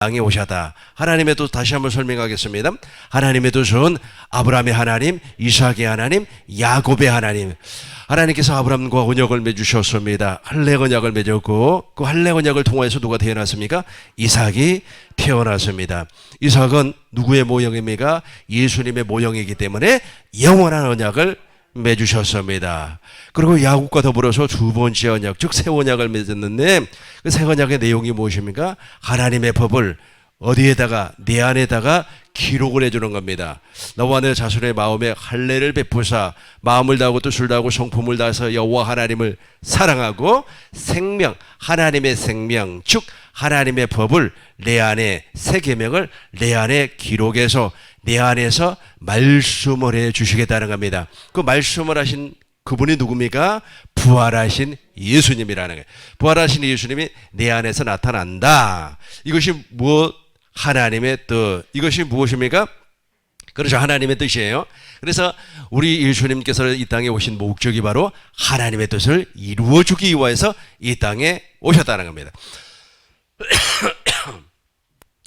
땅에 오셨다. 하나님의 뜻 다시 한번 설명하겠습니다. 하나님의 뜻은 아브라함의 하나님, 이삭의 하나님, 야곱의 하나님. 하나님께서 아브라함과 언약을 맺으셨습니다. 할례 언약을 맺었고 그 할례 언약을 통해서 누가 태어났습니까? 이삭이 태어났습니다. 이삭은 누구의 모형입니까? 예수님의 모형이기 때문에 영원한 언약을 맺으셨습니다. 그리고 야곱과 더불어서 두 번째 언약, 즉 새 언약을 맺었는데 그 새 언약의 내용이 무엇입니까? 하나님의 법을 어디에다가 내 안에다가 기록을 해주는 겁니다. 너와 내 자손의 마음에 할례를 베푸사 마음을 다하고 뜻을 다하고 성품을 다해서 여호와 하나님을 사랑하고 생명, 하나님의 생명, 즉 하나님의 법을 내 안에 새 계명을 내 안에 기록해서 내 안에서 말씀을 해 주시겠다는 겁니다. 그 말씀을 하신 그분이 누굽니까? 부활하신 예수님이라는 거예요. 부활하신 예수님이 내 안에서 나타난다. 이것이 무엇? 하나님의 뜻. 이것이 무엇입니까? 그렇죠. 하나님의 뜻이에요. 그래서 우리 예수님께서 이 땅에 오신 목적이 바로 하나님의 뜻을 이루어주기 위해서 이 땅에 오셨다는 겁니다.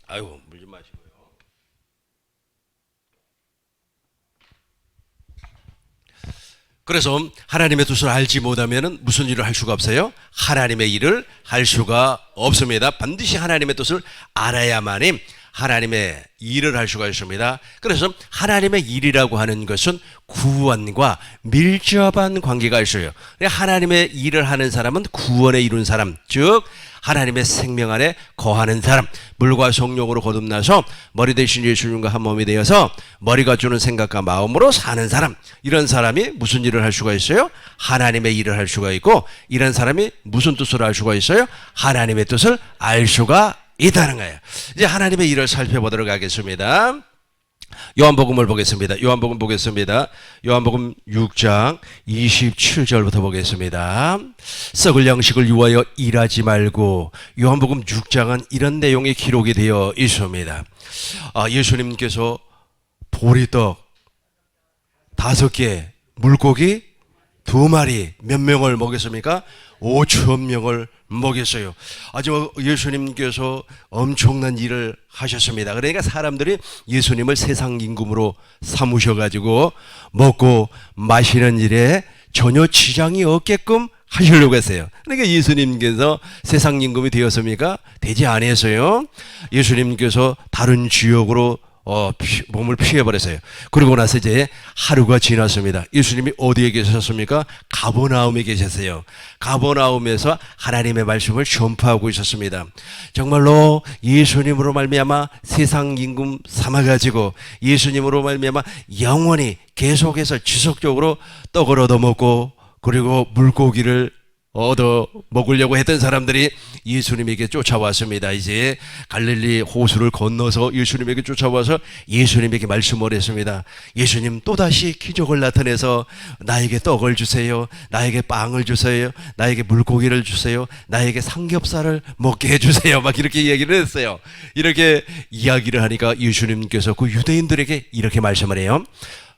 아이고, 물 좀 마시고요. 그래서 하나님의 뜻을 알지 못하면 무슨 일을 할 수가 없어요? 하나님의 일을 할 수가 없습니다. 반드시 하나님의 뜻을 알아야만이 하나님의 일을 할 수가 있습니다. 그래서 하나님의 일이라고 하는 것은 구원과 밀접한 관계가 있어요. 하나님의 일을 하는 사람은 구원에 이룬 사람, 즉 하나님의 생명 안에 거하는 사람, 물과 성령으로 거듭나서 머리 대신 예수님과 한 몸이 되어서 머리가 주는 생각과 마음으로 사는 사람, 이런 사람이 무슨 일을 할 수가 있어요? 하나님의 일을 할 수가 있고, 이런 사람이 무슨 뜻을 할 수가 있어요? 하나님의 뜻을 알 수가 있다는 거예요. 이제 하나님의 일을 살펴보도록 하겠습니다. 요한복음을 보겠습니다. 요한복음 보겠습니다. 요한복음 6장 27절부터 보겠습니다. 썩을 양식을 위하여 일하지 말고. 요한복음 6장은 이런 내용이 기록이 되어 있습니다. 예수님께서 보리떡 5개, 물고기 2마리, 몇 명을 먹였습니까? 5,000명을 먹였어요. 아주 예수님께서 엄청난 일을 하셨습니다. 그러니까 사람들이 예수님을 세상 임금으로 삼으셔가지고 먹고 마시는 일에 전혀 지장이 없게끔 하시려고 했어요. 그러니까 예수님께서 세상 임금이 되었습니까? 되지 않았어요. 예수님께서 다른 지역으로 몸을 피해버렸어요. 그러고 나서 이제 하루가 지났습니다. 예수님이 어디에 계셨습니까? 가버나움에 계셨어요. 가버나움에서 하나님의 말씀을 전파하고 있었습니다. 정말로 예수님으로 말미암아 세상 임금 삼아가지고 예수님으로 말미암아 영원히 계속해서 지속적으로 떡을 얻어먹고 그리고 물고기를 얻어 먹으려고 했던 사람들이 예수님에게 쫓아왔습니다. 이제 갈릴리 호수를 건너서 예수님에게 쫓아와서 예수님에게 말씀을 했습니다. 예수님 또다시 기적을 나타내서 나에게 떡을 주세요. 나에게 빵을 주세요. 나에게 물고기를 주세요. 나에게 삼겹살을 먹게 해주세요. 막 이렇게 이야기를 했어요. 이렇게 이야기를 하니까 예수님께서 그 유대인들에게 이렇게 말씀을 해요.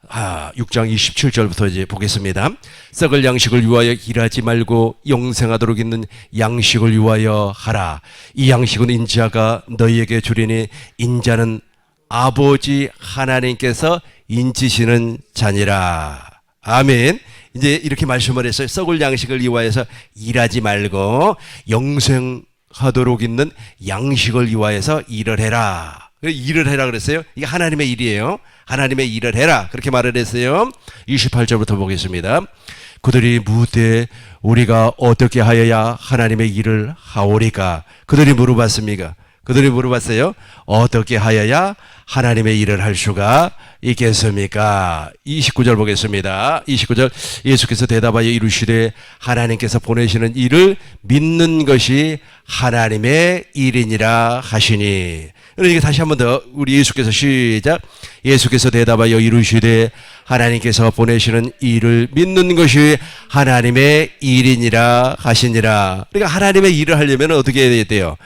6장 27절부터 이제 보겠습니다. 썩을 양식을 위하여 일하지 말고 영생하도록 있는 양식을 위하여 하라. 이 양식은 인자가 너희에게 주리니 인자는 아버지 하나님께서 인치시는 자니라. 아멘. 이제 이렇게 말씀을 했어요. 썩을 양식을 위하여서 일하지 말고 영생하도록 있는 양식을 위하여서 일을 해라. 일을 해라 그랬어요. 이게 하나님의 일이에요. 하나님의 일을 해라 그렇게 말을 했어요. 28절부터 보겠습니다. 그들이 묻되 우리가 어떻게 하여야 하나님의 일을 하오리까? 그들이 물어봤습니까? 그들이 물어봤어요. 어떻게 하여야 하나님의 일을 할 수가 있겠습니까? 29절 보겠습니다. 29절 예수께서 대답하여 이르시되 하나님께서 보내시는 일을 믿는 것이 하나님의 일이니라 하시니. 그러니까 다시 한 번 더 우리 예수께서 시작. 예수께서 대답하여 이르시되 하나님께서 보내시는 일을 믿는 것이 하나님의 일이니라 하시니라. 그러니까 하나님의 일을 하려면 어떻게 해야 돼요?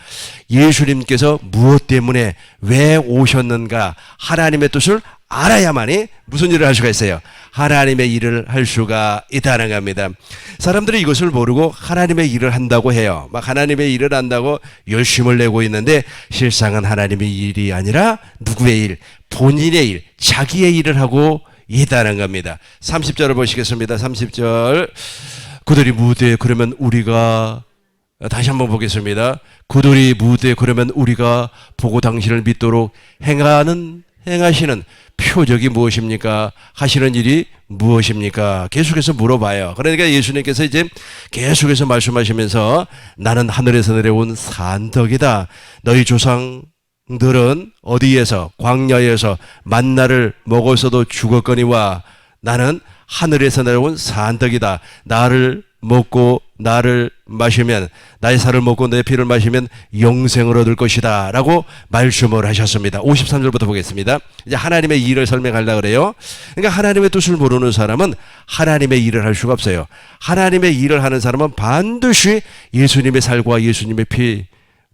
예수님께서 무엇 때문에 왜 오셨는가 하나님의 뜻을 알아야만이 무슨 일을 할 수가 있어요? 하나님의 일을 할 수가 있다는 겁니다. 사람들이 이것을 모르고 하나님의 일을 한다고 해요. 막 하나님의 일을 한다고 열심을 내고 있는데 실상은 하나님의 일이 아니라 누구의 일? 본인의 일, 자기의 일을 하고 있다는 겁니다. 30절을 보시겠습니다. 30절. 그들이 무대에 그러면 우리가 다시 한번 보겠습니다. 그들이 무대에 그러면 우리가 보고 당신을 믿도록 행하시는 표적이 무엇입니까? 하시는 일이 무엇입니까? 계속해서 물어봐요. 그러니까 예수님께서 이제 계속해서 말씀하시면서 나는 하늘에서 내려온 산덕이다. 너희 조상들은 어디에서 광야에서 만나를 먹어서도 죽었거니와 나는 하늘에서 내려온 산덕이다. 나를 먹고 나를 마시면 나의 살을 먹고 내 피를 마시면 영생을 얻을 것이다 라고 말씀을 하셨습니다. 53절부터 보겠습니다. 이제 하나님의 일을 설명하려고 그래요. 그러니까 하나님의 뜻을 모르는 사람은 하나님의 일을 할 수가 없어요. 하나님의 일을 하는 사람은 반드시 예수님의 살과 예수님의 피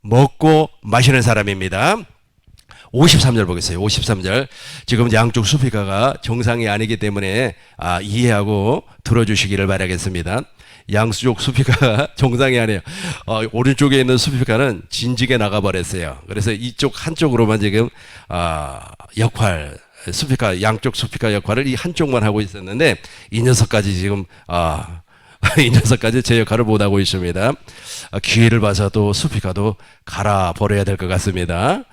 먹고 마시는 사람입니다. 53절 보겠어요. 53절. 지금 양쪽 수피가가 정상이 아니기 때문에 이해하고 들어주시기를 바라겠습니다. 양쪽 수피가가 정상이 아니에요. 오른쪽에 있는 수피가는 진지게 나가버렸어요. 그래서 이쪽 한쪽으로만 지금 수피가 양쪽 수피가 역할을 이 한쪽만 하고 있었는데 이 녀석까지 지금 이 녀석까지 제 역할을 못하고 있습니다. 기회를 봐서도 수피가도 갈아버려야 될 것 같습니다.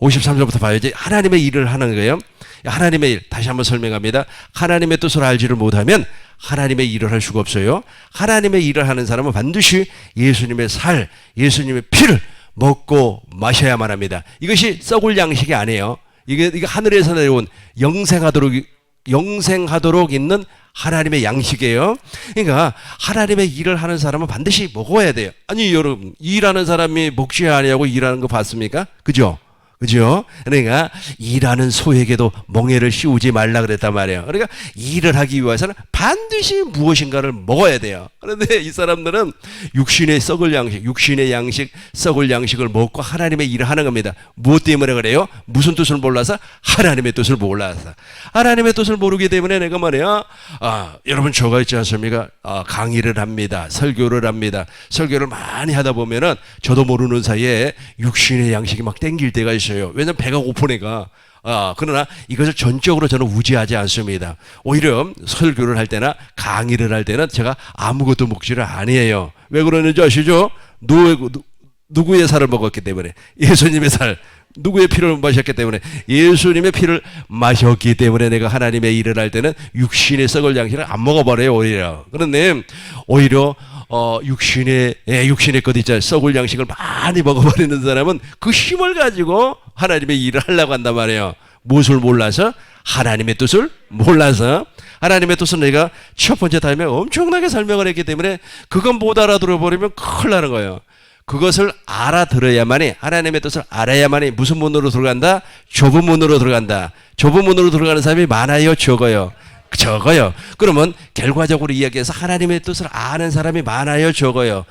53절부터 봐야지. 하나님의 일을 하는 거예요. 하나님의 일 다시 한번 설명합니다. 하나님의 뜻을 알지를 못하면 하나님의 일을 할 수가 없어요. 하나님의 일을 하는 사람은 반드시 예수님의 살, 예수님의 피를 먹고 마셔야만 합니다. 이것이 썩을 양식이 아니에요. 이게 하늘에서 내려온 영생하도록 있는 하나님의 양식이에요. 그러니까 하나님의 일을 하는 사람은 반드시 먹어야 돼요. 아니 여러분, 일하는 사람이 먹지 아니하고 일하는 거 봤습니까? 그죠? 그러니까 일하는 소에게도 멍에를 씌우지 말라 그랬단 말이에요. 그러니까 일을 하기 위해서는 반드시 무엇인가를 먹어야 돼요. 그런데 이 사람들은 육신의 양식, 썩을 양식을 먹고 하나님의 일을 하는 겁니다. 무엇 때문에 그래요? 무슨 뜻을 몰라서? 하나님의 뜻을 몰라서. 하나님의 뜻을 모르기 때문에 내가 말이야. 여러분 저가 있지 않습니까? 강의를 합니다. 설교를 합니다. 설교를 많이 하다 보면은 저도 모르는 사이에 육신의 양식이 막 땡길 때가 있어요. 왜냐면 배가 고프니까. 그러나 이것을 전적으로 저는 우지하지 않습니다. 오히려 설교를 할 때나 강의를 할 때는 제가 아무것도 먹지를 아니에요. 왜 그러는지 아시죠? 누구의 살을 먹었기 때문에. 예수님의 살. 누구의 피를 마셨기 때문에. 예수님의 피를 마셨기 때문에 내가 하나님의 일을 할 때는 육신의 썩을 양식을 안 먹어버려요. 오히려. 그런데 오히려 육신의 것 있잖아요. 썩을 양식을 많이 먹어버리는 사람은 그 힘을 가지고 하나님의 일을 하려고 한단 말이에요. 무엇을 몰라서? 하나님의 뜻을 몰라서. 하나님의 뜻은 내가 첫 번째 타임에 엄청나게 설명을 했기 때문에 그건 못 알아들어 버리면 큰일 나는 거예요. 그것을 알아들어야만이, 하나님의 뜻을 알아야만이 무슨 문으로 들어간다? 좁은 문으로 들어간다. 좁은 문으로 들어가는 사람이 많아요? 적어요? 그러면 결과적으로 이야기해서 하나님의 뜻을 아는 사람이 많아요? 적어요?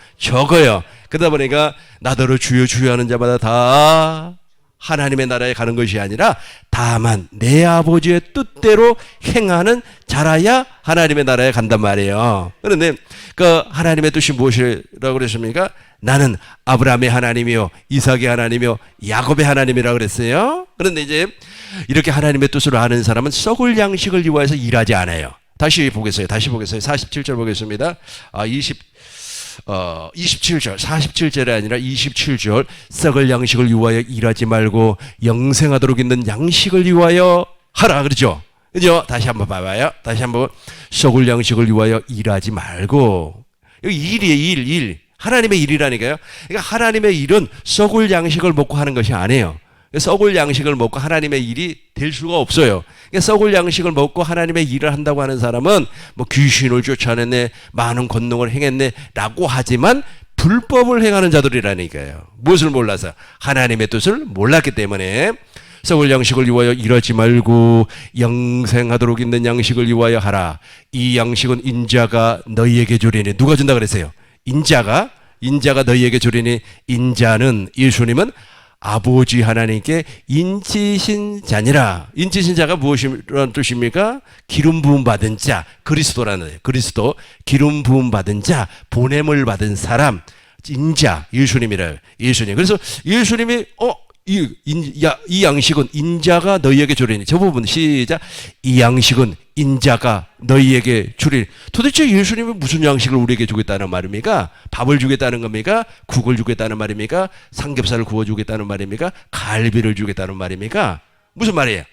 그러다 보니까 나더러 주여 주여 하는 자마다 다 하나님의 나라에 가는 것이 아니라 다만 내 아버지의 뜻대로 행하는 자라야 하나님의 나라에 간단 말이에요. 그런데 그 하나님의 뜻이 무엇이라고 그랬습니까? 나는 아브라함의 하나님이요, 이삭의 하나님이요, 야곱의 하나님이라고 그랬어요. 그런데 이제 이렇게 하나님의 뜻을 아는 사람은 썩을 양식을 위하여서 일하지 않아요. 다시 보겠어요. 47절 보겠습니다. 27절, 47절이 아니라 27절. 썩을 양식을 위하여 일하지 말고 영생하도록 있는 양식을 위하여 하라. 그러죠? 다시 한번 봐봐요. 다시 한번. 썩을 양식을 위하여 일하지 말고. 여기 일이에요. 일. 하나님의 일이라니까요. 그러니까 하나님의 일은 썩을 양식을 먹고 하는 것이 아니에요. 썩을 양식을 먹고 하나님의 일이 될 수가 없어요. 그러니까 썩을 양식을 먹고 하나님의 일을 한다고 하는 사람은 뭐 귀신을 쫓아냈네, 많은 권능을 행했네 라고 하지만 불법을 행하는 자들이라니까요. 무엇을 몰라서? 하나님의 뜻을 몰랐기 때문에. 썩을 양식을 위하여 일하지 말고 영생하도록 있는 양식을 위하여 하라. 이 양식은 인자가 너희에게 주리니. 누가 준다 그랬어요? 인자가 너희에게 주리니. 인자는, 예수님은 아버지 하나님께 인치신 자니라. 인치신 자가 무엇이라는 뜻입니까? 기름 부음 받은 자, 그리스도라는 거예요. 그리스도, 기름 부음 받은 자, 보냄을 받은 사람, 인자, 예수님이래요. 예수님. 그래서 예수님이 이 양식은 인자가 너희에게 주리니. 저 부분 시작. 이 양식은 인자가 너희에게 주리니. 도대체 예수님이 무슨 양식을 우리에게 주겠다는 말입니까? 밥을 주겠다는 겁니까? 국을 주겠다는 말입니까? 삼겹살을 구워주겠다는 말입니까? 갈비를 주겠다는 말입니까? 무슨 말이에요?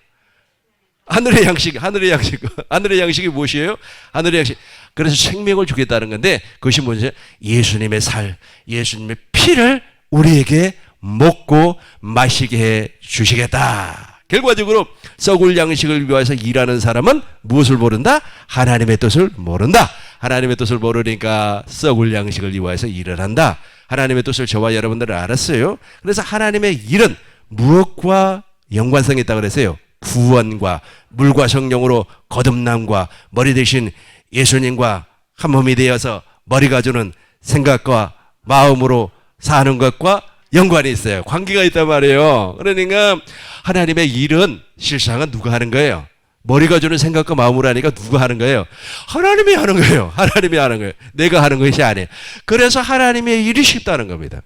하늘의 양식, 하늘의 양식. 하늘의 양식이 무엇이에요? 하늘의 양식. 그래서 생명을 주겠다는 건데, 그것이 뭐죠? 예수님의 살, 예수님의 피를 우리에게 먹고 마시게 해 주시겠다. 결과적으로 썩을 양식을 위해서 일하는 사람은 무엇을 모른다? 하나님의 뜻을 모른다. 하나님의 뜻을 모르니까 썩을 양식을 위해서 일을 한다. 하나님의 뜻을 저와 여러분들은 알았어요. 그래서 하나님의 일은 무엇과 연관성이 있다고 그랬어요? 구원과 물과 성령으로 거듭남과 머리 대신 예수님과 한 몸이 되어서 머리가 주는 생각과 마음으로 사는 것과 연관이 있어요. 관계가 있단 말이에요. 그러니까 하나님의 일은 실상은 누가 하는 거예요? 머리가 주는 생각과 마음으로 하니까 누가 하는 거예요? 하나님이 하는 거예요. 하나님이 하는 거예요. 내가 하는 것이 아니에요. 그래서 하나님의 일이 쉽다는 겁니다.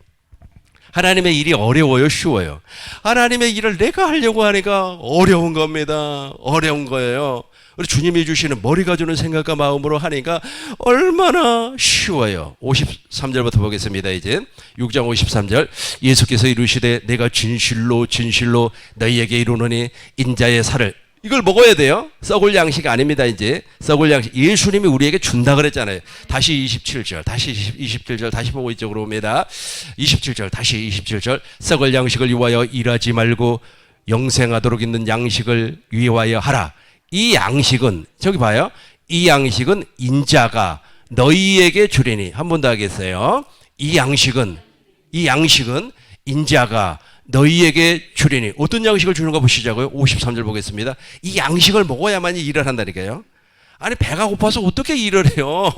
하나님의 일이 어려워요, 쉬워요? 하나님의 일을 내가 하려고 하니까 어려운 겁니다. 어려운 거예요. 우리 주님이 주시는 머리가 주는 생각과 마음으로 하니까 얼마나 쉬워요. 53절부터 보겠습니다. 이제 6장 53절. 예수께서 이르시되 내가 진실로 진실로 너희에게 이르노니 인자의 살을, 이걸 먹어야 돼요. 썩을 양식 아닙니다. 이제 썩을 양식 예수님이 우리에게 준다 그랬잖아요. 다시 27절, 다시 27절, 다시 보고 이쪽으로 옵니다. 27절, 다시 27절. 썩을 양식을 위하여 일하지 말고 영생하도록 있는 양식을 위하여 하라. 이 양식은, 저기 봐요. 이 양식은 인자가 너희에게 주리니. 한 번 더 하겠어요. 이 양식은 인자가 너희에게 주리니. 어떤 양식을 주는가 보시자고요. 53절 보겠습니다. 이 양식을 먹어야만이 일을 한다니까요. 아니, 배가 고파서 어떻게 일을 해요?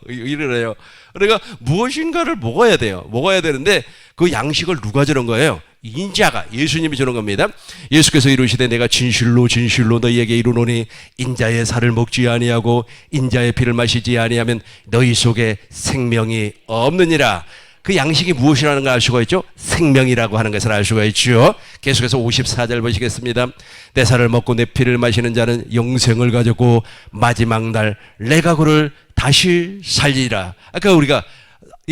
일을 해요. 그러니까 무엇인가를 먹어야 돼요. 먹어야 되는데 그 양식을 누가 주는 거예요? 인자가, 예수님이 주는 겁니다. 예수께서 이르시되 내가 진실로 진실로 너희에게 이르노니 인자의 살을 먹지 아니하고 인자의 피를 마시지 아니하면 너희 속에 생명이 없느니라. 그 양식이 무엇이라는 걸 알 수가 있죠? 생명이라고 하는 것을 알 수가 있죠. 계속해서 54절 보시겠습니다. 내 살을 먹고 내 피를 마시는 자는 영생을 가졌고 마지막 날 내가 그를 다시 살리라. 아까 우리가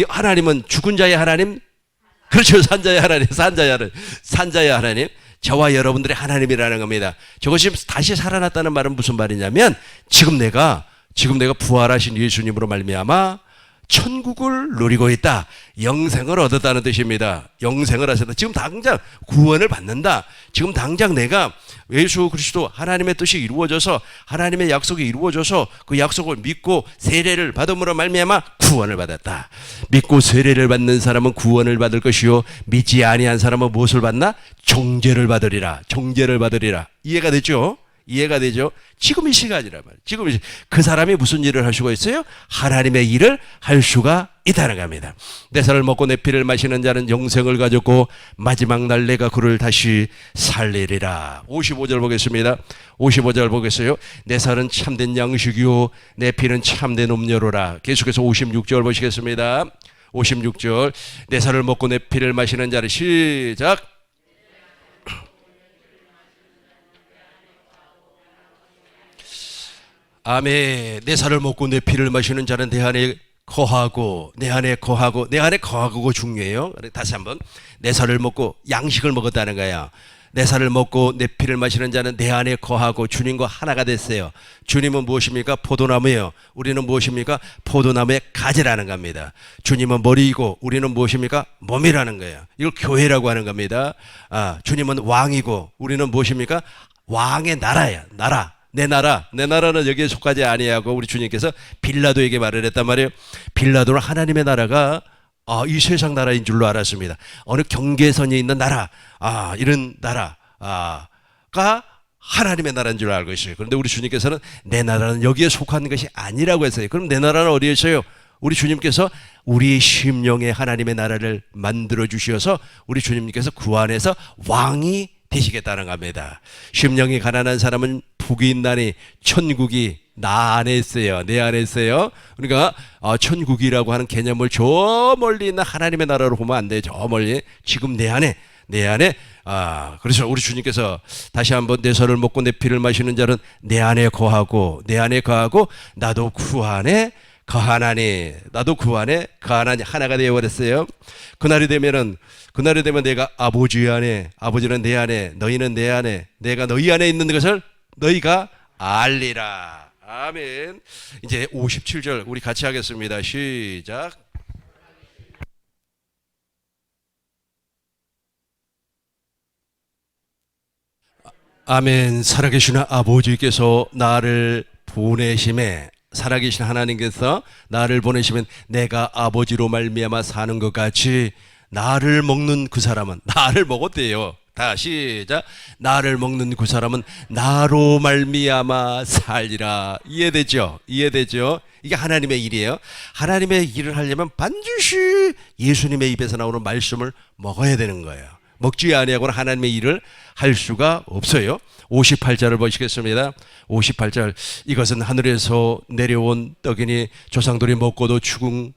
하나님은 죽은 자의 하나님, 그렇죠. 산자의 하나님, 산자의 하나님. 저와 여러분들의 하나님이라는 겁니다. 저것이 다시 살아났다는 말은 무슨 말이냐면 지금 내가 부활하신 예수님으로 말미암아 천국을 누리고 있다. 영생을 얻었다는 뜻입니다. 영생을 하셨다. 지금 당장 구원을 받는다. 지금 당장 내가 예수 그리스도 하나님의 뜻이 이루어져서 하나님의 약속이 이루어져서 그 약속을 믿고 세례를 받음으로 말미암아 구원을 받았다. 믿고 세례를 받는 사람은 구원을 받을 것이요 믿지 아니한 사람은 무엇을 받나? 정죄를 받으리라. 정죄를 받으리라. 이해가 됐죠? 이해가 되죠? 지금 이 시간이란 말이에요. 지금 그 사람이 무슨 일을 할 수가 있어요? 하나님의 일을 할 수가 있다는 겁니다. 내 살을 먹고 내 피를 마시는 자는 영생을 가졌고 마지막 날 내가 그를 다시 살리리라. 55절 보겠습니다. 55절 보겠어요. 내 살은 참된 양식이요 내 피는 참된 음료로라. 계속해서 56절 보시겠습니다. 56절. 내 살을 먹고 내 피를 마시는 자를, 시작. 아멘. 내 살을 먹고 내 피를 마시는 자는 내 안에 거하고 내 안에 거하고 중요해요. 다시 한번. 내 살을 먹고 양식을 먹었다는 거야. 내 살을 먹고 내 피를 마시는 자는 내 안에 거하고 주님과 하나가 됐어요. 주님은 무엇입니까? 포도나무예요. 우리는 무엇입니까? 포도나무의 가지라는 겁니다. 주님은 머리이고 우리는 무엇입니까? 몸이라는 거예요. 이걸 교회라고 하는 겁니다. 주님은 왕이고 우리는 무엇입니까? 왕의 나라야. 나라. 내 나라는 여기에 속하지 아니하고 우리 주님께서 빌라도에게 말을 했단 말이에요. 빌라도는 하나님의 나라가 이 세상 나라인 줄로 알았습니다. 어느 경계선이 있는 나라, 이런 나라가 하나님의 나라인 줄 알고 있어요. 그런데 우리 주님께서는 내 나라는 여기에 속한 것이 아니라고 했어요. 그럼 내 나라는 어디에 있어요? 우리 주님께서 우리 심령에 하나님의 나라를 만들어 주셔서 우리 주님께서 그 안에서 왕이 되시겠다는 겁니다. 심령이 가난한 사람은 복이 있나니 천국이 나 안에 있어요. 내 안에 있어요. 그러니까 천국이라고 하는 개념을 저 멀리 있는 하나님의 나라로 보면 안 돼요. 저 멀리 지금 내 안에 그래서 우리 주님께서 다시 한번 내 손을 먹고 내 피를 마시는 자는 내 안에 거하고 나도 그 안에 거하나니 하나가 되어버렸어요. 그날이 되면 내가 아버지 안에, 아버지는 내 안에, 너희는 내 안에, 내가 너희 안에 있는 것을 너희가 알리라. 아멘. 이제 57절 우리 같이 하겠습니다. 시작. 아멘. 살아계신 아버지께서 나를 보내심에, 살아계신 하나님께서 나를 보내시면 내가 아버지로 말미암아 사는 것 같이 나를 먹는 그 사람은, 나를 먹었대요. 다 시작. 나를 먹는 그 사람은 나로 말미암아 살리라. 이해되죠? 이게 하나님의 일이에요. 하나님의 일을 하려면 반드시 예수님의 입에서 나오는 말씀을 먹어야 되는 거예요. 먹지 아니하고는 하나님의 일을 할 수가 없어요. 58절을 보시겠습니다. 58절. 이것은 하늘에서 내려온 떡이니 조상들이 먹고도 죽은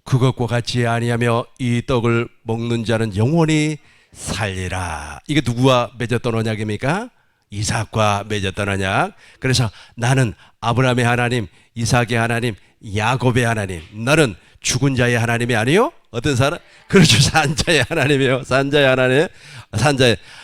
그것과 같이 아니하며 이 떡을 먹는 자는 영원히 살리라. 이게 누구와 맺었던 언약입니까? 이삭과 맺었던 언약. 그래서 나는 아브라함의 하나님, 이삭의 하나님, 야곱의 하나님. 너는 죽은 자의 하나님이 아니요? 어떤 사람? 그렇죠. 산자의 하나님이요. 산자의 하나님.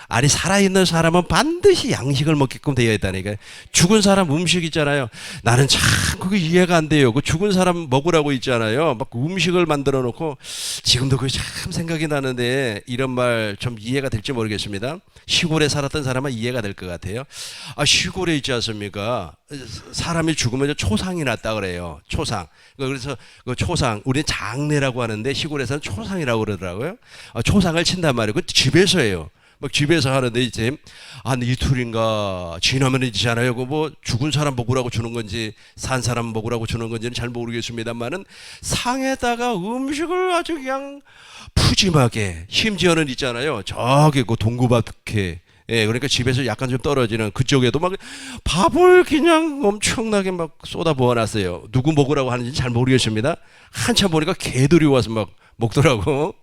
아니, 살아있는 사람은 반드시 양식을 먹게끔 되어 있다니까요. 죽은 사람 음식 있잖아요. 나는 참 그게 이해가 안 돼요. 그 죽은 사람 먹으라고 있잖아요. 막 음식을 만들어 놓고, 지금도 그게 참 생각이 나는데 이런 말 좀 이해가 될지 모르겠습니다. 시골에 살았던 사람은 이해가 될 것 같아요. 시골에 있지 않습니까? 사람이 죽으면 초상이 났다 그래요. 초상. 그래서 그 초상, 우리는 장례라고 하는데 시골에서는 초상이라고 그러더라고요. 초상을 친단 말이에요. 그 집에서예요. 막 집에서 하는데 이제 한 이틀인가 지나면 있잖아요. 그 뭐 죽은 사람 먹으라고 주는 건지 산 사람 먹으라고 주는 건지는 잘 모르겠습니다만은 상에다가 음식을 아주 그냥 푸짐하게, 심지어는 있잖아요. 저기 그 동구밭에, 그러니까 집에서 약간 좀 떨어지는 그쪽에도 막 밥을 그냥 엄청나게 막 쏟아 부어놨어요. 누구 먹으라고 하는지 잘 모르겠습니다. 한참 보니까 개들이 와서 막 먹더라고.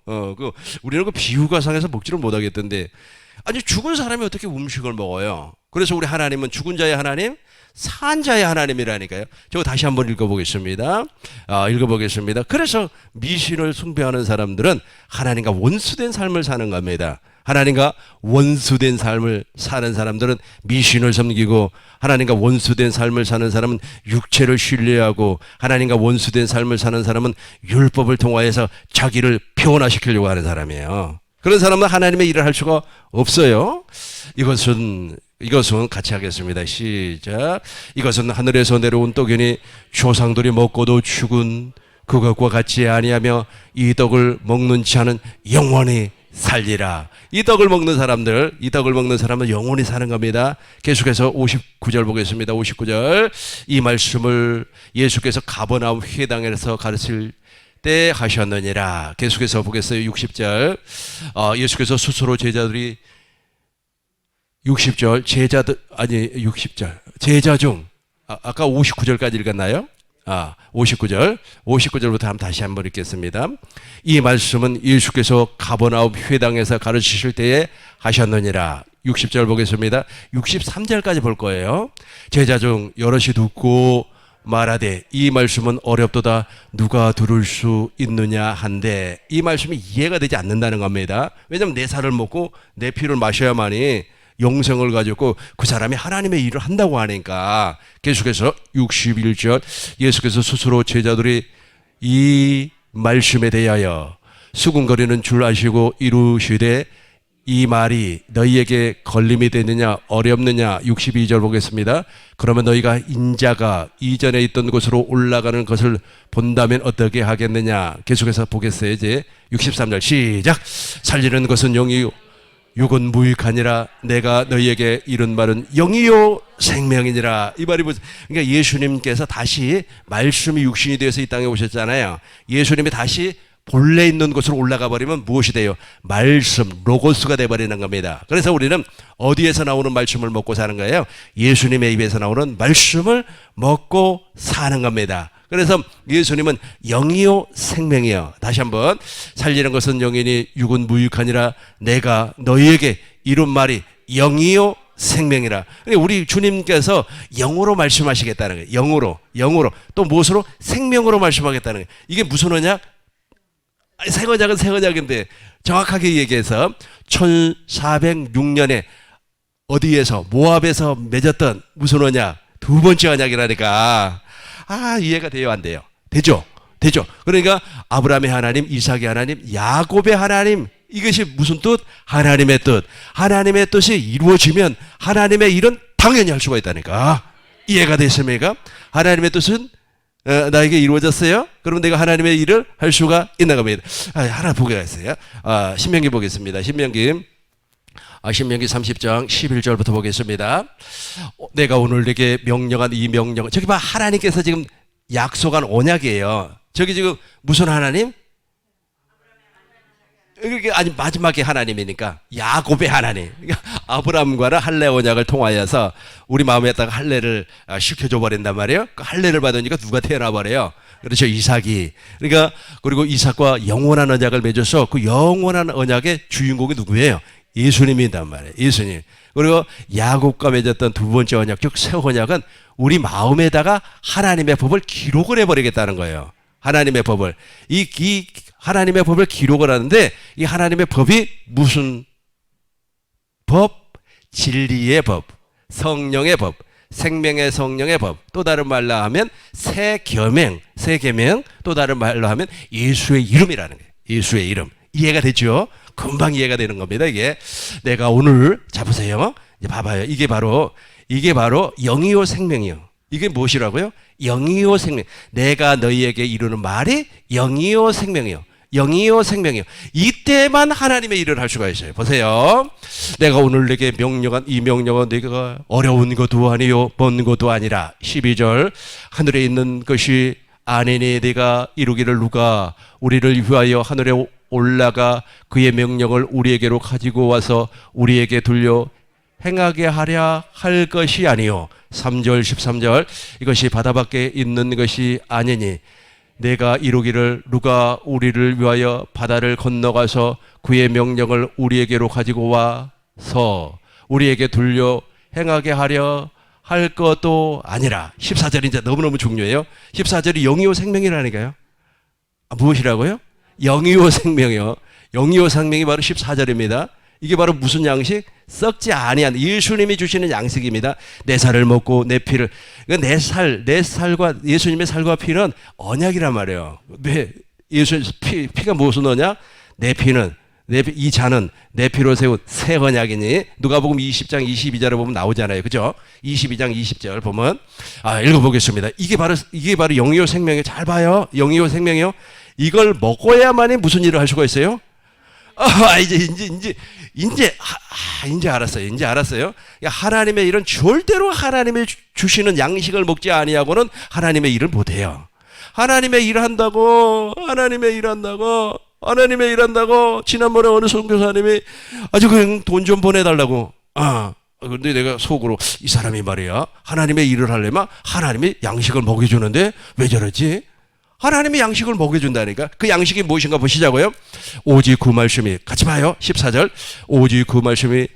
우리는 그 비유가 상해서 먹지를 못하겠던데, 아니 죽은 사람이 어떻게 음식을 먹어요? 그래서 우리 하나님은 죽은 자의 하나님, 산 자의 하나님이라니까요. 저거 다시 한번 읽어보겠습니다. 그래서 미신을 숭배하는 사람들은 하나님과 원수된 삶을 사는 겁니다. 하나님과 원수된 삶을 사는 사람들은 미신을 섬기고, 하나님과 원수된 삶을 사는 사람은 육체를 신뢰하고, 하나님과 원수된 삶을 사는 사람은 율법을 통하여서 자기를 표현화시키려고 하는 사람이에요. 그런 사람은 하나님의 일을 할 수가 없어요. 이것은 같이 하겠습니다. 시작. 이것은 하늘에서 내려온 떡이니 조상들이 먹고도 죽은 그것과 같이 아니하며 이 떡을 먹는 자는 영원히 살리라. 이 떡을 먹는 사람은 영원히 사는 겁니다. 계속해서 59절 보겠습니다. 59절. 이 말씀을 예수께서 가버나움 회당에서 가르칠 때 하셨느니라. 계속해서 보겠어요. 60절. 예수께서 스스로 제자들이 60절 제자 중 아까 59절까지 읽었나요? 59절부터 다시 한번 읽겠습니다. 이 말씀은 예수께서 가버나움 회당에서 가르치실 때에 하셨느니라. 60절 보겠습니다. 63절까지 볼 거예요. 제자 중 여럿이 듣고 말하되 이 말씀은 어렵도다 누가 들을 수 있느냐 한데, 이 말씀이 이해가 되지 않는다는 겁니다. 왜냐하면 내 살을 먹고 내 피를 마셔야만이 영생을 가지고 그 사람이 하나님의 일을 한다고 하니까. 계속해서 61절. 예수께서 스스로 제자들이 이 말씀에 대하여 수군거리는 줄 아시고 이루시되 이 말이 너희에게 걸림이 되느냐 어렵느냐. 62절 보겠습니다. 그러면 너희가 인자가 이전에 있던 곳으로 올라가는 것을 본다면 어떻게 하겠느냐. 계속해서 보겠어요. 이제 63절 시작. 살리는 것은 영이요 육은 무익하니라 내가 너희에게 이른 말은 영이요 생명이니라. 이 말이 그러니까 예수님께서 다시 말씀이 육신이 되어서 이 땅에 오셨잖아요. 예수님이 다시 본래 있는 곳으로 올라가 버리면 무엇이 돼요? 말씀, 로고스가 돼버리는 겁니다. 그래서 우리는 어디에서 나오는 말씀을 먹고 사는 거예요? 예수님의 입에서 나오는 말씀을 먹고 사는 겁니다. 그래서 예수님은 영이요 생명이요. 다시 한번, 살리는 것은 영이니 육은 무익하니라 내가 너희에게 이룬 말이 영이요 생명이라. 우리 주님께서 영으로 말씀하시겠다는 거예요. 영으로 또 무엇으로? 생명으로 말씀하겠다는 거예요. 이게 무슨 언약? 새 언약은 새 언약인데 정확하게 얘기해서 1406년에 어디에서 모압에서 맺었던 무슨 언약? 두 번째 언약이라니까. 이해가 돼요, 안 돼요? 되죠. 그러니까 아브라함의 하나님, 이삭의 하나님, 야곱의 하나님, 이것이 무슨 뜻? 하나님의 뜻. 하나님의 뜻이 이루어지면 하나님의 일은 당연히 할 수가 있다니까. 이해가 됐습니까? 하나님의 뜻은 나에게 이루어졌어요? 그러면 내가 하나님의 일을 할 수가 있는 겁니다. 하나 보겠어요. 신명기 보겠습니다. 신명기 30장 11절부터 보겠습니다. 내가 오늘 내게 명령한 이 명령, 저기 봐, 하나님께서 지금 약속한 언약이에요. 저기 지금 무슨 하나님? 아니, 마지막에 하나님이니까 야곱의 하나님. 아브라함과는 할례 언약을 통하여서 우리 마음에다가 할례를 시켜줘 버린단 말이에요. 그 할례를 받으니까 누가 태어나 버려요? 그렇죠, 이삭이. 그러니까 그리고 이삭과 영원한 언약을 맺어서 그 영원한 언약의 주인공이 누구예요? 예수님이란 말이에요. 예수님. 그리고 야곱과 맺었던 두 번째 언약, 즉 새 언약은 우리 마음에다가 하나님의 법을 기록을 해버리겠다는 거예요. 하나님의 법을. 이 하나님의 법을 기록을 하는데, 이 하나님의 법이 무슨 법? 진리의 법, 성령의 법, 생명의 성령의 법. 또 다른 말로 하면 새 계명, 또 다른 말로 하면 예수의 이름이라는 거예요. 예수의 이름. 이해가 되죠? 금방 이해가 되는 겁니다. 이게 내가 오늘, 자 보세요. 이제 봐봐요. 이게 바로 영이요 생명이요. 이게 무엇이라고요? 영이요 생명. 내가 너희에게 이루는 말이 영이요 생명이요. 영이요 생명이요. 이때만 하나님의 일을 할 수가 있어요. 보세요. 내가 오늘 내게 명령한 이 명령은 내가 어려운 것도 아니요 먼 것도 아니라. 12절 하늘에 있는 것이 아니니 내가 이루기를 누가 우리를 위하여 하늘에 올라가 그의 명령을 우리에게로 가지고 와서 우리에게 돌려 행하게 하랴 할 것이 아니요. 3절 13절 이것이 바다 밖에 있는 것이 아니니 내가 이루기를 누가 우리를 위하여 바다를 건너가서 그의 명령을 우리에게로 가지고 와서 우리에게 돌려 행하게 하려 할 것도 아니라. 14절이 이제 너무너무 중요해요. 14절이 영이요 생명이라니까요. 무엇이라고요? 영이요 생명이요. 영이요 생명이 바로 14절입니다. 이게 바로 무슨 양식? 썩지 아니한 예수님이 주시는 양식입니다. 내 살을 먹고 내 피를. 내 살과 예수님의 살과 피는 언약이란 말이에요. 예수 피가 무슨 언약? 내 피는 이 잔은 내 피로 세운 새 언약이니. 누가복음 20장 22절에 보면 나오잖아요. 그죠? 22장 20절 보면 읽어보겠습니다. 이게 바로 영이요 생명이에요. 잘 봐요. 영이요 생명이요. 이걸 먹어야만이 무슨 일을 할 수가 있어요? 이제 알았어요. 이제 알았어요. 하나님의 일은 절대로 하나님이 주시는 양식을 먹지 아니하고는 하나님의 일을 못해요. 하나님의 일을 한다고 지난번에 어느 선교사님이 아주 그냥 돈 좀 보내달라고. 근데 내가 속으로 이 사람이 말이야 하나님의 일을 하려면 하나님이 양식을 먹여주는데 왜 저러지? 하나님이 양식을 먹여준다니까. 그 양식이 무엇인가 보시자고요. 오직 그 말씀이, 같이 봐요. 14절. 오직 그 말씀이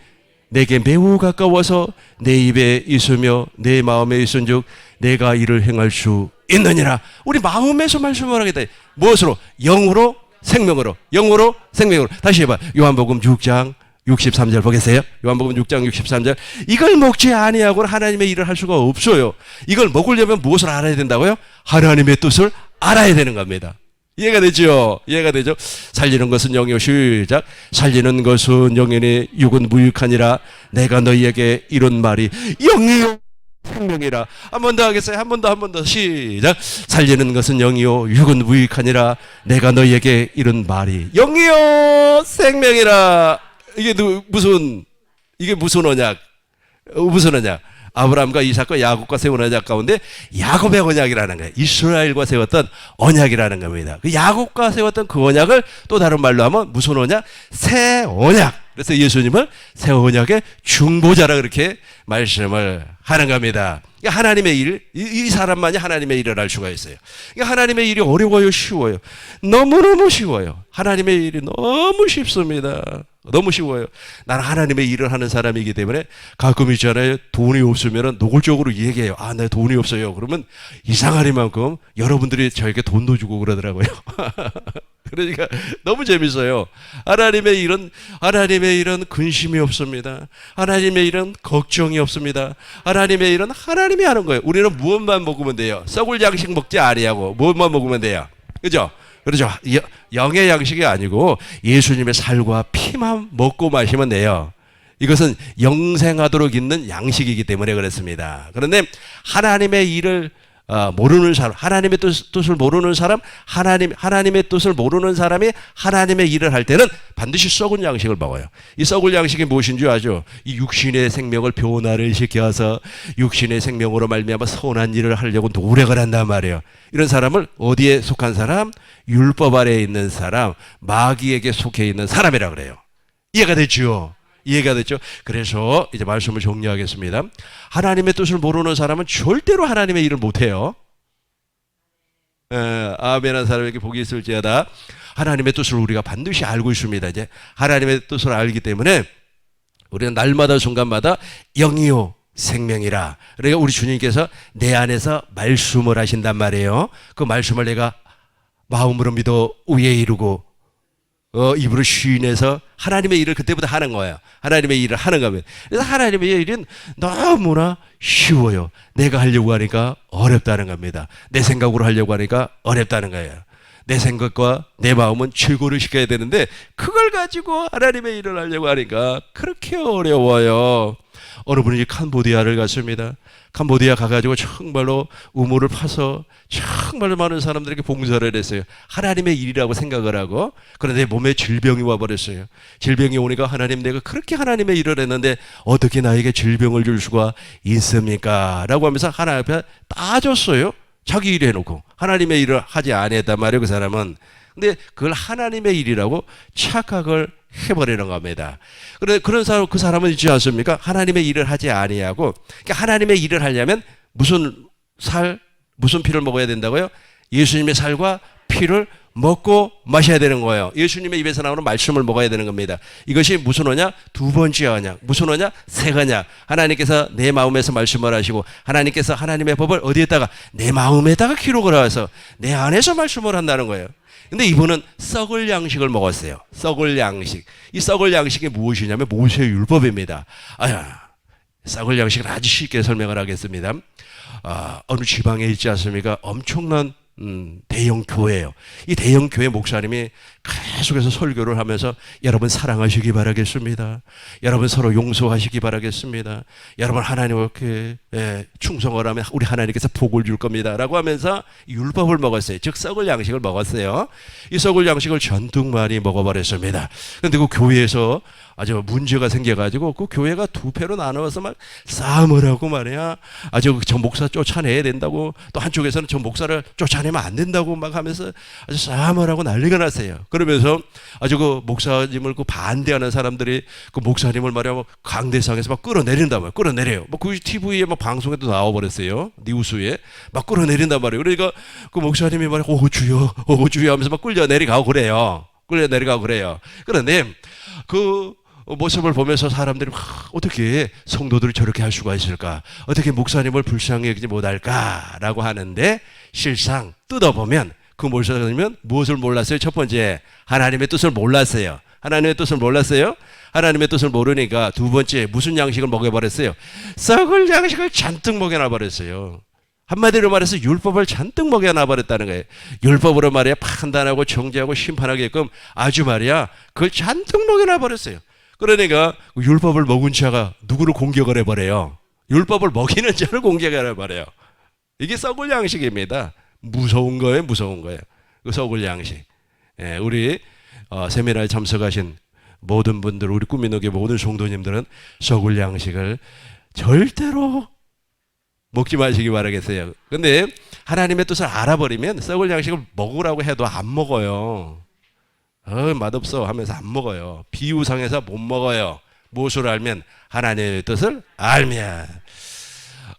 내게 매우 가까워서 내 입에 있으며 내 마음에 있은즉 내가 이를 행할 수 있느니라. 우리 마음에서 말씀을 하겠다. 무엇으로? 영으로 생명으로. 영으로 생명으로. 다시 해봐. 요한복음 6장 63절 보겠어요. 요한복음 6장 63절. 이걸 먹지 아니하고는 하나님의 일을 할 수가 없어요. 이걸 먹으려면 무엇을 알아야 된다고요? 하나님의 뜻을 알아야 되는 겁니다. 이해가 되죠? 이해가 되죠? 살리는 것은 영이요. 시작. 살리는 것은 영이니 육은 무익하니라 내가 너희에게 이런 말이 영이요 생명이라. 한 번 더 하겠어요? 한 번 더 시작. 살리는 것은 영이요 육은 무익하니라 내가 너희에게 이런 말이 영이요 생명이라. 이게 무슨 언약? 무슨 언약? 아브라함과 이삭과 야곱과 세운 언약 가운데 야곱의 언약이라는 거예요. 이스라엘과 세웠던 언약이라는 겁니다. 그 야곱과 세웠던 그 언약을 또 다른 말로 하면 무슨 언약? 새 언약. 그래서 예수님을 새 언약의 중보자라 그렇게 말씀을 하는 겁니다. 그러니까 하나님의 일, 이 사람만이 하나님의 일을 할 수가 있어요. 그러니까 하나님의 일이 어려워요, 쉬워요? 너무너무 쉬워요. 하나님의 일이 너무 쉽습니다. 너무 쉬워요. 나는 하나님의 일을 하는 사람이기 때문에 가끔 있잖아요. 돈이 없으면 노골적으로 얘기해요. 아, 내 돈이 없어요. 그러면 이상하리만큼 여러분들이 저에게 돈도 주고 그러더라고요. 그러니까 너무 재밌어요. 하나님의 일은 근심이 없습니다. 하나님의 일은 걱정이 없습니다. 하나님의 일은 하나님이 하는 거예요. 우리는 무엇만 먹으면 돼요? 썩을 양식 먹지 아니하고 무엇만 먹으면 돼요? 그죠? 그렇죠. 영의 양식이 아니고 예수님의 살과 피만 먹고 마시면 돼요. 이것은 영생하도록 있는 양식이기 때문에 그렇습니다. 그런데 하나님의 일을 모르는 사람, 하나님의 뜻을 모르는 사람, 하나님의 뜻을 모르는 사람이 하나님의 일을 할 때는 반드시 썩은 양식을 먹어요. 이 썩을 양식이 무엇인 줄 아죠? 이 육신의 생명을 변화를 시켜서 육신의 생명으로 말미암아 선한 일을 하려고 노력을 한단 말이에요. 이런 사람을 어디에 속한 사람? 율법 아래에 있는 사람, 마귀에게 속해 있는 사람이라 그래요. 이해가 됐죠? 이해가 됐죠? 그래서 이제 말씀을 정리하겠습니다. 하나님의 뜻을 모르는 사람은 절대로 하나님의 일을 못해요. 아멘한 사람에게 복이 있을지어다. 하나님의 뜻을 우리가 반드시 알고 있습니다. 이제 하나님의 뜻을 알기 때문에 우리는 날마다 순간마다 영이요 생명이라. 그러니까 우리 주님께서 내 안에서 말씀을 하신단 말이에요. 그 말씀을 내가 마음으로 믿어 위에 이루고 입으로 시인해서 하나님의 일을 그때부터 하는 거예요. 하나님의 일을 하는 겁니다. 그래서 하나님의 일은 너무나 쉬워요. 내가 하려고 하니까 어렵다는 겁니다. 내 생각으로 하려고 하니까 어렵다는 거예요. 내 생각과 내 마음은 최고를 시켜야 되는데 그걸 가지고 하나님의 일을 하려고 하니까 그렇게 어려워요. 어느 분이 캄보디아를 갔습니다. 캄보디아 가가지고 정말로 우물을 파서 정말로 많은 사람들에게 봉사를 했어요. 하나님의 일이라고 생각을 하고. 그런데 몸에 질병이 와버렸어요. 질병이 오니까 하나님, 내가 그렇게 하나님의 일을 했는데 어떻게 나에게 질병을 줄 수가 있습니까? 라고 하면서 하나님 앞에 따졌어요. 자기 일 해놓고 하나님의 일을 하지 않았단 말이에요, 그 사람은. 근데 그걸 하나님의 일이라고 착각을 해버리는 겁니다. 그런데 그런 사람, 그 사람은 있지 않습니까? 하나님의 일을 하지 아니하고, 그러니까 하나님의 일을 하려면 무슨 피를 먹어야 된다고요? 예수님의 살과 피를 먹고 마셔야 되는 거예요. 예수님의 입에서 나오는 말씀을 먹어야 되는 겁니다. 이것이 무슨 언약? 두 번째 언약. 무슨 언약? 새 언약. 하나님께서 내 마음에서 말씀을 하시고 하나님께서 하나님의 법을 어디에다가? 내 마음에다가 기록을 하셔서 내 안에서 말씀을 한다는 거예요. 근데 이분은 썩을 양식을 먹었어요. 썩을 양식. 이 썩을 양식이 무엇이냐면 모세의 율법입니다. 썩을 양식을 아주 쉽게 설명을 하겠습니다. 어느 지방에 있지 않습니까? 엄청난 대형 교회예요. 이 대형 교회 목사님이 계속해서 설교를 하면서 여러분 사랑하시기 바라겠습니다. 여러분 서로 용서하시기 바라겠습니다. 여러분 하나님께 충성을 하면 우리 하나님께서 복을 줄 겁니다. 라고 하면서 율법을 먹었어요. 즉 썩을 양식을 먹었어요. 이 썩을 양식을 전뚝 많이 먹어버렸습니다. 그런데 그 교회에서 아주 문제가 생겨가지고 그 교회가 두 패로 나누어서 막 싸움을 하고 말이야. 아주 저 목사 쫓아내야 된다고, 또 한쪽에서는 저 목사를 쫓아내면 안 된다고 막 하면서 아주 싸움을 하고 난리가 났어요. 그러면서 아주 그 목사님을 그 반대하는 사람들이 그 목사님을 말이야 강대상에서 막 끌어내린단 말이에요. 끌어내려요. 그 TV에 막 방송에도 나와버렸어요. 뉴스에 막 끌어내린단 말이에요. 그러니까 그 목사님이 말이야 오 주여 하면서 막 끌려내려가고 그래요. 그런데 그 모습을 보면서 사람들이 어떻게 성도들이 저렇게 할 수가 있을까? 어떻게 목사님을 불쌍히 여기지 못할까라고 하는데, 실상 뜯어보면 그 목사님은 무엇을 몰랐어요? 첫 번째, 하나님의 뜻을 몰랐어요. 하나님의 뜻을 모르니까 두 번째, 무슨 양식을 먹여버렸어요? 썩을 양식을 잔뜩 먹여놔버렸어요. 한마디로 말해서 율법을 잔뜩 먹여놔버렸다는 거예요. 율법으로 말이야 판단하고 정죄하고 심판하게끔 아주 말이야 그걸 잔뜩 먹여놔버렸어요. 그러니까 율법을 먹은 자가 누구를 공격을 해버려요? 율법을 먹이는 자를 공격을 해버려요. 이게 썩을 양식입니다. 무서운 거예요. 그 썩을 양식. 우리 세미나에 참석하신 모든 분들, 우리 꾸미는게 모든 성도님들은 썩을 양식을 절대로 먹지 마시기 바라겠어요. 근데 하나님의 뜻을 알아버리면 썩을 양식을 먹으라고 해도 안 먹어요. 맛없어 하면서 안 먹어요. 비유상에서 못 먹어요. 무엇을 알면? 하나님의 뜻을 알면.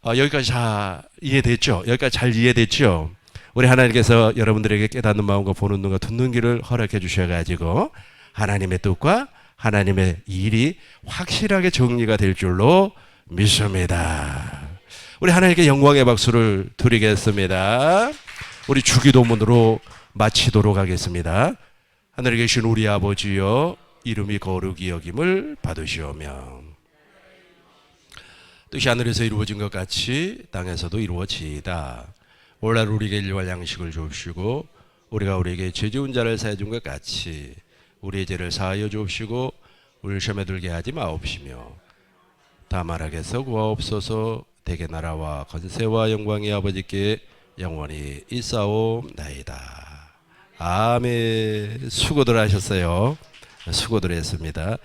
여기까지 잘 이해됐죠? 여기까지 잘 이해됐죠? 우리 하나님께서 여러분들에게 깨닫는 마음과 보는 눈과 듣는 귀를 허락해 주셔가지고 하나님의 뜻과 하나님의 일이 확실하게 정리가 될 줄로 믿습니다. 우리 하나님께 영광의 박수를 드리겠습니다. 우리 주기도문으로 마치도록 하겠습니다. 하늘에 계신 우리 아버지여, 이름이 거룩히 여김을 받으시오며 뜻이 하늘에서 이루어진 것 같이 땅에서도 이루어지이다. 오늘 우리에게 일용할 양식을 주옵시고 우리가 우리에게 죄 지은 자를 사해 준 것 같이 우리의 죄를 사하여 주옵시고 우리를 시험에 들게 하지 마옵시며 다만 악에서 구하옵소서. 대개 나라와 건세와 영광이 아버지께 영원히 있사옵나이다. 아멘. 수고들 하셨어요. 수고들 했습니다.